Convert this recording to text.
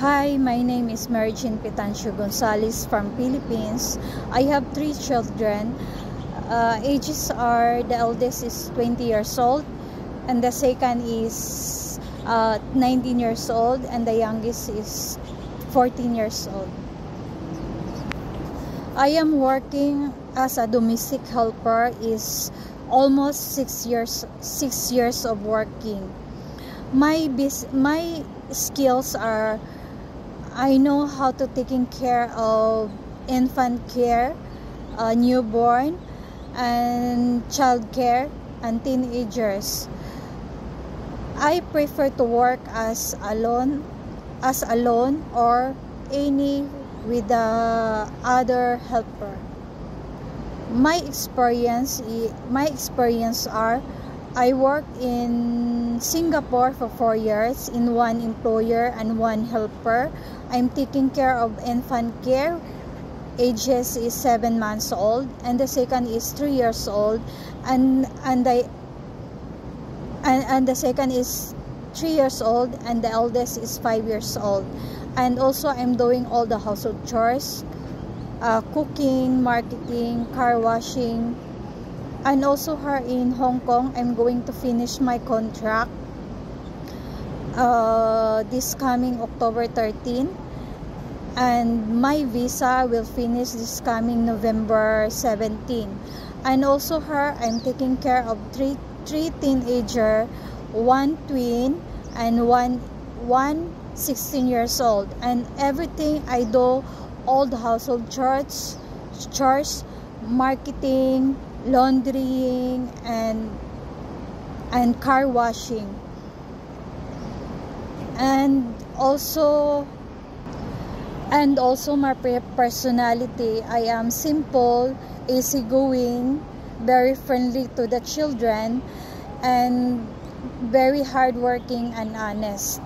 Hi, my name is Mary Jean Pitancio Gonzalez from Philippines. I have 3 children. Ages are, the eldest is 20 years old, and the second is 19 years old, and the youngest is 14 years old. I am working as a domestic helper is almost 6 years of working. My skills are, I know how to taking care of infant care, newborn, and child care, and teenagers. I prefer to work as alone or any with the other helper. My experience are, I worked in Singapore for 4 years in one employer and one helper. I'm taking care of infant care. Ages is 7 months old, and the second is 3 years old, and the second is 3 years old, and the eldest is 5 years old. And also I'm doing all the household chores, cooking, marketing, car washing. And also here in Hong Kong, I'm going to finish my contract this coming October 13, and my visa will finish this coming November 17. And also here, I'm taking care of three teenager, one twin, and one 16 years old. And everything I do, all the household chores, marketing, laundrying, and car washing. And also my personality, I am simple, easygoing, very friendly to the children, and very hardworking and honest.